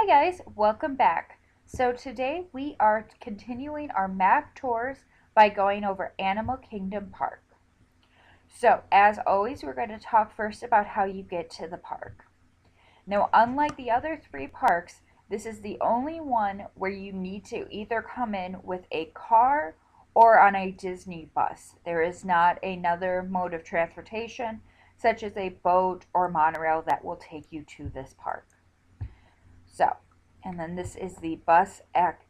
Hi guys, welcome back. So today we are continuing our map tours by going over Animal Kingdom Park. So as always, we're going to talk first about how you get to the park. Now, unlike the other three parks, this is the only one where you need to either come in with a car or on a Disney bus. There is not another mode of transportation, such as a boat or monorail, that will take you to this park. So, and then this is the bus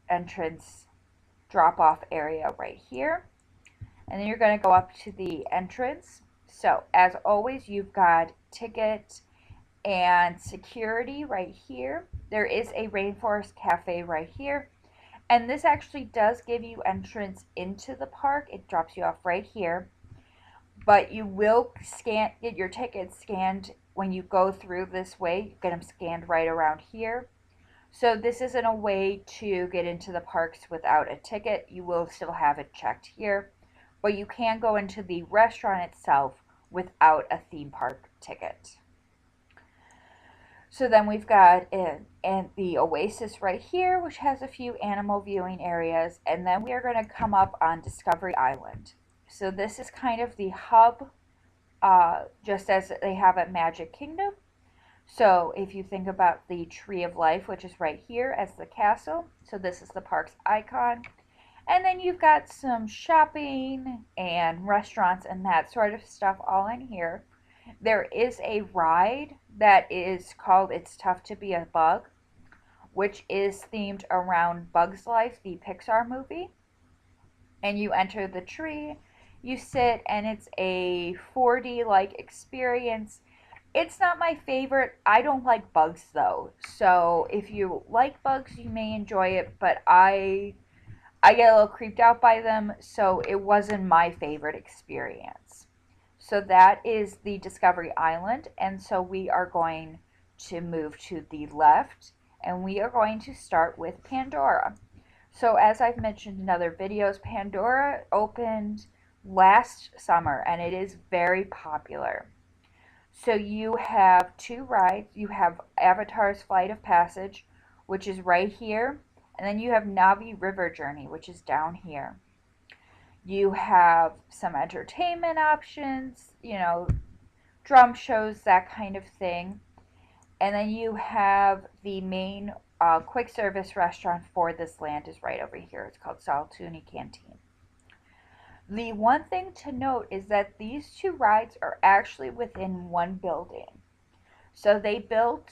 entrance drop-off area right here. And then you're going to go up to the entrance. So, as always, you've got ticket and security right here. There is a Rainforest Cafe right here. And this actually does give you entrance into the park. It drops you off right here. But you will get your tickets scanned when you go through this way. You get them scanned right around here. So this isn't a way to get into the parks without a ticket. You will still have it checked here, but you can go into the restaurant itself without a theme park ticket. So then we've got the Oasis right here, which has a few animal viewing areas, and then we are going to come up on Discovery Island. So this is kind of the hub, just as they have at Magic Kingdom. So if you think about the Tree of Life, which is right here as the castle, so this is the park's icon. And then you've got some shopping and restaurants and that sort of stuff all in here. There is a ride that is called It's Tough to Be a Bug, which is themed around Bug's Life, the Pixar movie. And you enter the tree, you sit, and it's a 4D-like experience. It's not my favorite. I don't like bugs though. So if you like bugs, you may enjoy it, but I get a little creeped out by them, so it wasn't my favorite experience. So that is the Discovery Island, and so we are going to move to the left, and we are going to start with Pandora. So as I've mentioned in other videos, Pandora opened last summer, and it is very popular. So you have two rides. You have Avatar's Flight of Passage, which is right here. And then you have Navi River Journey, which is down here. You have some entertainment options, drum shows, that kind of thing. And then you have the main quick service restaurant for this land is right over here. It's called Saltuni Canteen. The one thing to note is that these two rides are actually within one building. So they built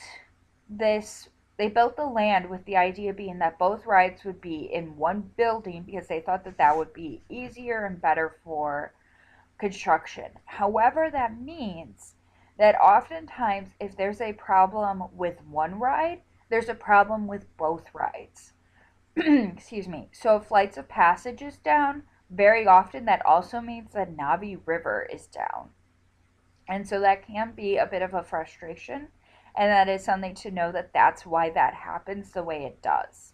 the land with the idea being that both rides would be in one building because they thought that that would be easier and better for construction. However, that means that oftentimes if there's a problem with one ride, there's a problem with both rides. Excuse me. So if Flights of Passage is down, very often that also means that Navi River is down. And so that can be a bit of a frustration. And that is something to know, that that's why that happens the way it does.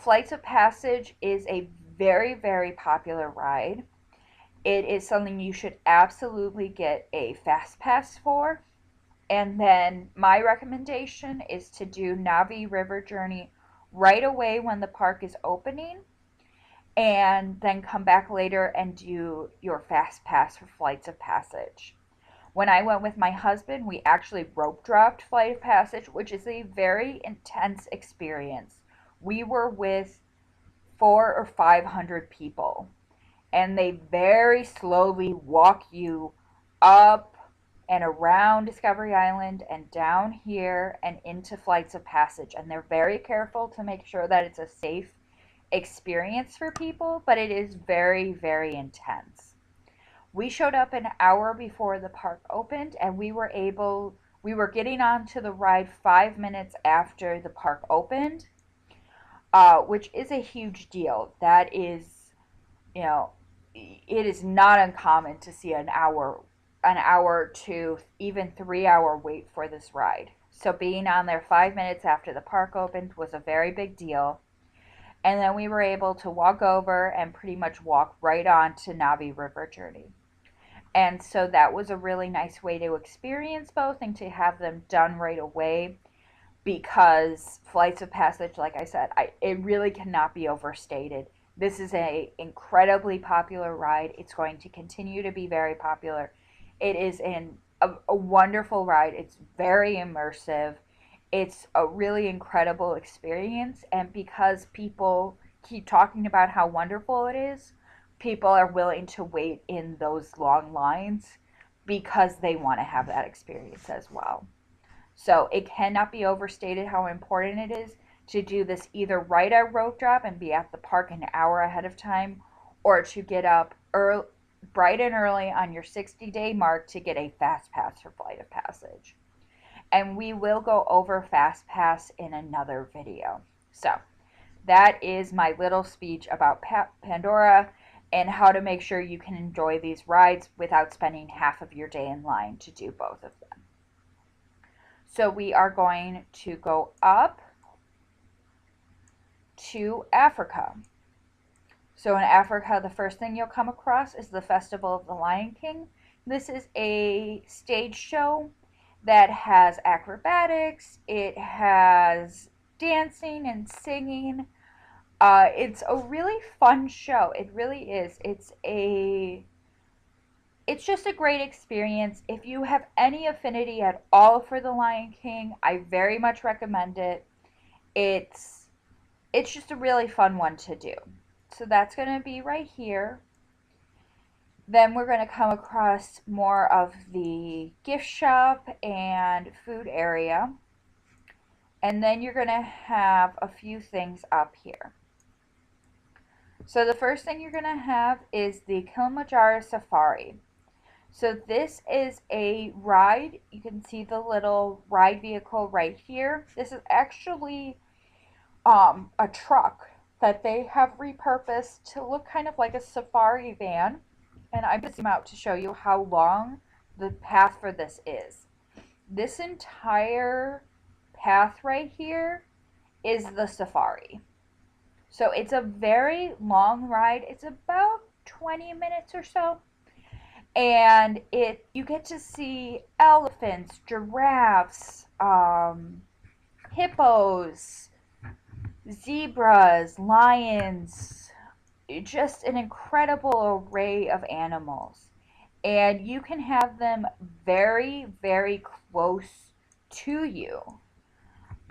Flights of Passage is a very, very popular ride. It is something you should absolutely get a fast pass for. And then my recommendation is to do Navi River Journey right away when the park is opening, and then come back later and do your fast pass for Flights of Passage. When I went with my husband, we actually rope dropped Flight of Passage, which is a very intense experience. We were with 400 or 500 people, and they very slowly walk you up and around Discovery Island and down here and into Flights of Passage. And they're very careful to make sure that it's a safe experience for people, but it is very, very intense. We showed up an hour before the park opened, and we were getting onto the ride 5 minutes after the park opened, which is a huge deal. That is, it is not uncommon to see an hour to even 3 hour wait for this ride. So being on there 5 minutes after the park opened was a very big deal. And then we were able to walk over and pretty much walk right on to Navi River Journey. And so that was a really nice way to experience both and to have them done right away. because flights of passage, like I said, it really cannot be overstated. This is a incredibly popular ride. It's going to continue to be very popular. It is a wonderful ride. It's very immersive. It's a really incredible experience, and because people keep talking about how wonderful it is, people are willing to wait in those long lines because they want to have that experience as well. So it cannot be overstated how important it is to do this either right at rope drop and be at the park an hour ahead of time, or to get up early, bright and early on your 60-day mark to get a fast pass for Flight of Passage. And we will go over fast pass in another video. So that is my little speech about Pandora and how to make sure you can enjoy these rides without spending half of your day in line to do both of them. So we are going to go up to Africa. So in Africa, the first thing you'll come across is the Festival of the Lion King. This is a stage show that has acrobatics, it has dancing and singing. It's a really fun show. It really is. It's just a great experience. If you have any affinity at all for The Lion King, I very much recommend it. It's just a really fun one to do. So that's going to be right here. Then we're going to come across more of the gift shop and food area. And then you're going to have a few things up here. So the first thing you're going to have is the Kilimanjaro Safari. So this is a ride. You can see the little ride vehicle right here. This is actually a truck that they have repurposed to look kind of like a safari van. And I'm going to zoom out to show you how long the path for this is. This entire path right here is the safari. So it's a very long ride. It's about 20 minutes or so. And you get to see elephants, giraffes, hippos, zebras, lions, just an incredible array of animals. And you can have them very, very close to you.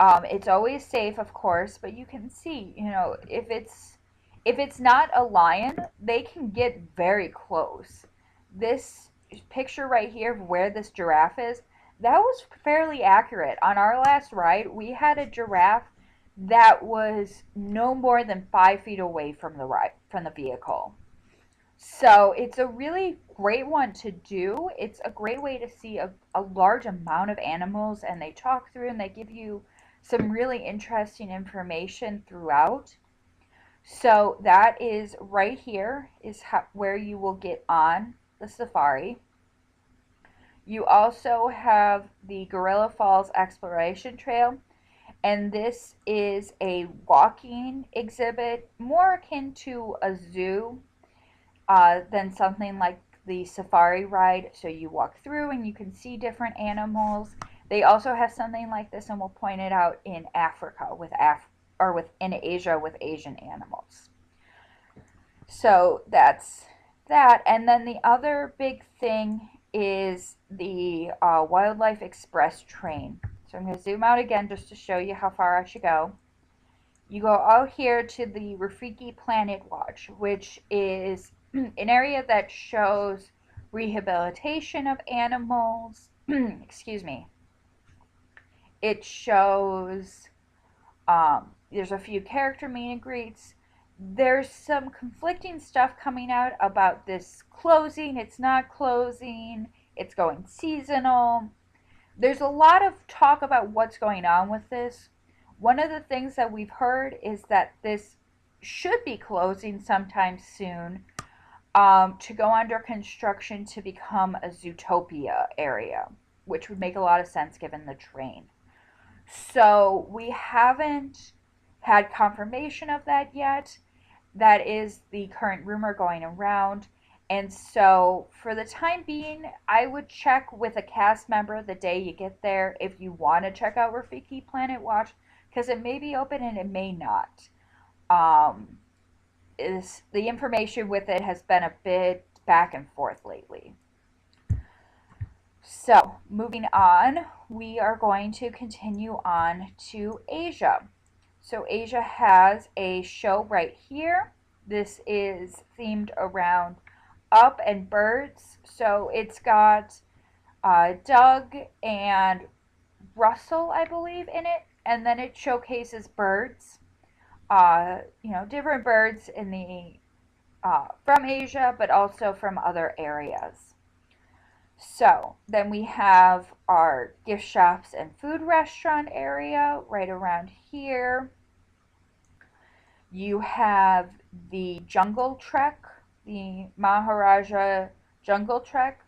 It's always safe, of course, but you can see, if it's not a lion, they can get very close. This picture right here of where this giraffe is, that was fairly accurate. On our last ride, we had a giraffe that was no more than 5 feet away from the vehicle. So it's a really great one to do. It's a great way to see a large amount of animals, and they talk through and they give you some really interesting information throughout. So that is right here is where you will get on the safari. You also have the Gorilla Falls Exploration Trail, and this is a walking exhibit, more akin to a zoo than something like the safari ride. So you walk through and you can see different animals. They also have something like this, and we'll point it out in Africa in Asia with Asian animals. So that's that. And then the other big thing is the Wildlife Express train. So I'm going to zoom out again just to show you how far I should go. You go out here to the Rafiki Planet Watch, which is an area that shows rehabilitation of animals. Excuse me. It shows, there's a few character meet and greets. There's some conflicting stuff coming out about this closing. It's not closing. It's going seasonal. There's a lot of talk about what's going on with this. One of the things that we've heard is that this should be closing sometime soon to go under construction to become a Zootopia area, which would make a lot of sense given the train. So we haven't had confirmation of that yet. That is the current rumor going around. And so, for the time being, I would check with a cast member the day you get there if you want to check out Rafiki Planet Watch, because it may be open and it may not. Um, is the information with it has been a bit back and forth lately. So, moving on, we are going to continue on to Asia. So, Asia has a show right here. This is themed around up and birds. So, it's got Doug and Russell, I believe, in it. And then it showcases birds, different birds in the from Asia, but also from other areas. So then we have our gift shops and food restaurant area right around here. You have the Jungle Trek, the Maharaja Jungle Trek.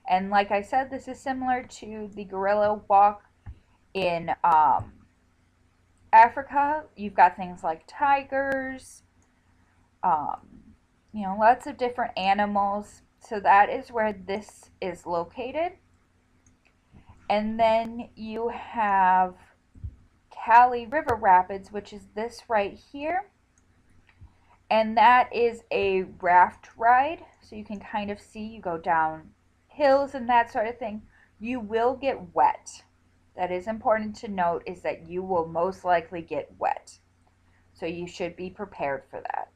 And like I said, this is similar to the Gorilla Walk in Africa. You've got things like tigers, lots of different animals. So that is where this is located. And then you have Cali River Rapids, which is this right here. And that is a raft ride. So you can kind of see, you go down hills and that sort of thing. You will get wet. That is important to note, is that you will most likely get wet. So you should be prepared for that.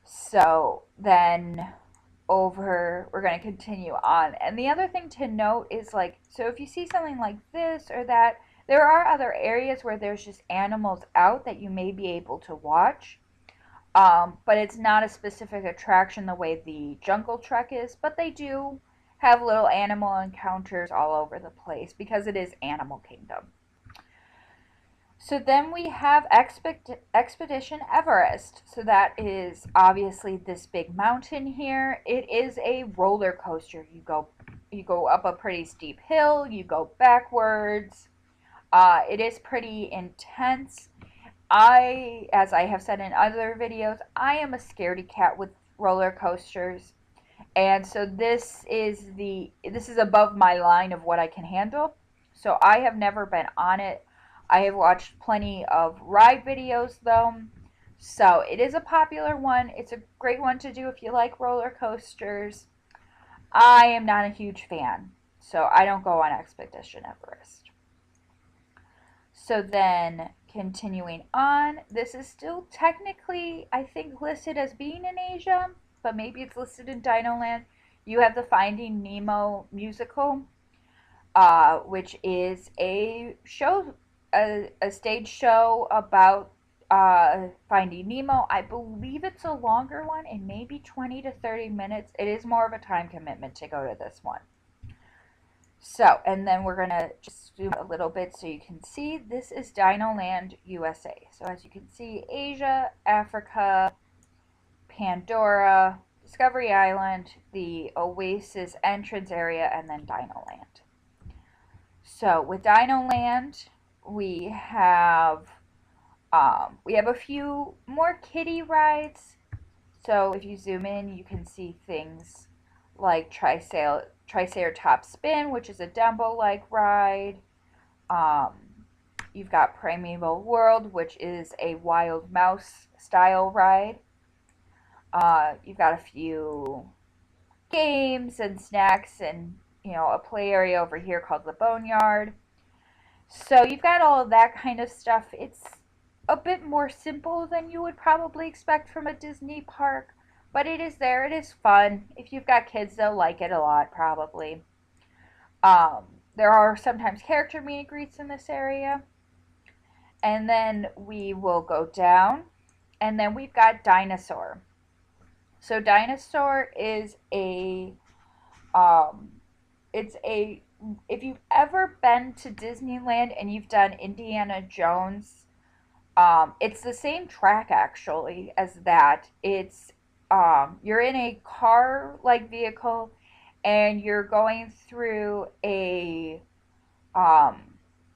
So then we're going to continue on. And the other thing to note is, so if you see something like this or that, there are other areas where there's just animals out that you may be able to watch. But it's not a specific attraction the way the Jungle Trek is, but they do have little animal encounters all over the place because it is Animal Kingdom. So then we have Expedition Everest. So that is obviously this big mountain here. It is a roller coaster. You go up a pretty steep hill, you go backwards. It is pretty intense. As I have said in other videos, I am a scaredy cat with roller coasters. And so this is above my line of what I can handle. So I have never been on it. I have watched plenty of ride videos though. So it is a popular one. It's a great one to do if you like roller coasters. I am not a huge fan, so I don't go on Expedition Everest. So then continuing on, this is still technically, I think, listed as being in Asia, but maybe it's listed in Dinoland. You have the Finding Nemo musical, which is a show, a stage show about Finding Nemo. I believe it's a longer one, and maybe 20 to 30 minutes. It is more of a time commitment to go to this one. So, and then we're going to just zoom a little bit so you can see. This is Dinoland, USA. So as you can see, Asia, Africa, Pandora, Discovery Island, the Oasis entrance area, and then Dinoland. So with Dinoland, we have a few more kiddie rides. So if you zoom in, you can see things like Triceratops Spin, which is a Dumbo-like ride. You've got Primeval World, which is a wild mouse style ride. You've got a few games and snacks and, a play area over here called the Boneyard. So you've got all of that kind of stuff. It's a bit more simple than you would probably expect from a Disney park, but it is there. It is fun. If you've got kids, they'll like it a lot, probably. There are sometimes character meet and greets in this area. And then we will go down, and then we've got Dinosaur. So Dinosaur is if you've ever been to Disneyland and you've done Indiana Jones, it's the same track actually as that. It's you're in a car-like vehicle, and you're going through an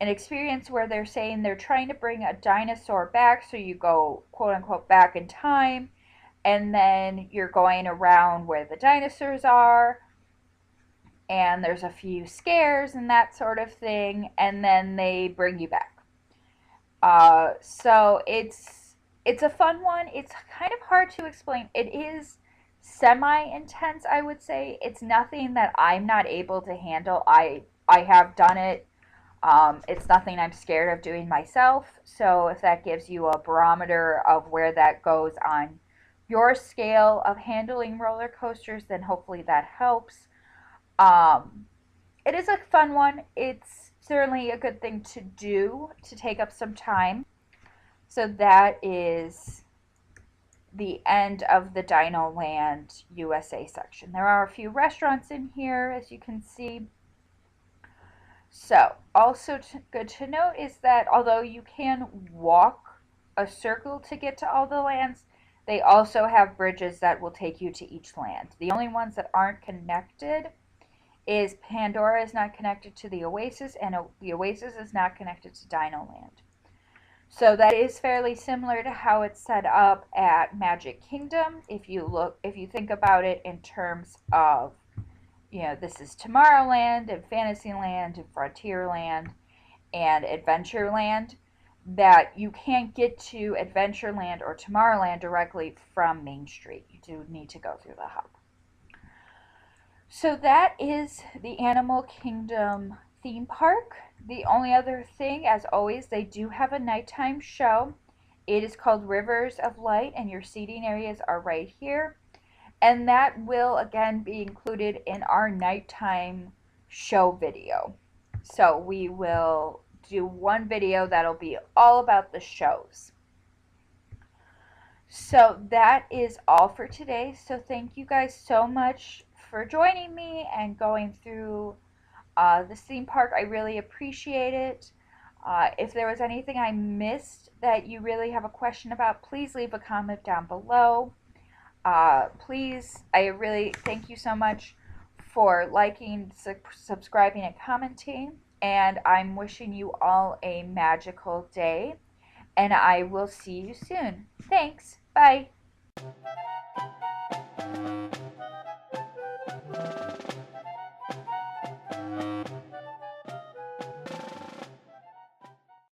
experience where they're saying they're trying to bring a dinosaur back. So you go, quote unquote, back in time, and then you're going around where the dinosaurs are, and there's a few scares and that sort of thing, and then they bring you back. So it's a fun one. It's kind of hard to explain. It is semi-intense, I would say. It's nothing that I'm not able to handle. I have done it. It's nothing I'm scared of doing myself. So if that gives you a barometer of where that goes on your scale of handling roller coasters, then hopefully that helps. Um, it is a fun one. It's certainly a good thing to do to take up some time. So that is the end of the Dinoland USA section. There are a few restaurants in here, as you can see. So, also good to note is that although you can walk a circle to get to all the lands, they also have bridges that will take you to each land. The only ones that aren't connected is Pandora is not connected to the Oasis, and the Oasis is not connected to Dinoland. So that is fairly similar to how it's set up at Magic Kingdom. If you think about it in terms of, this is Tomorrowland and Fantasyland and Frontierland and Adventureland, that you can't get to Adventureland or Tomorrowland directly from Main Street. You do need to go through the hub. So that is the Animal Kingdom theme park. The only other thing, as always, they do have a nighttime show. It is called Rivers of Light, and your seating areas are right here. And that will, again, be included in our nighttime show video. So we will do one video that'll be all about the shows. So that is all for today. So thank you guys so much for joining me and going through this theme park. I really appreciate it. If there was anything I missed that you really have a question about, please leave a comment down below. Please, I really thank you so much for liking, subscribing, and commenting. And I'm wishing you all a magical day. And I will see you soon. Thanks. Bye.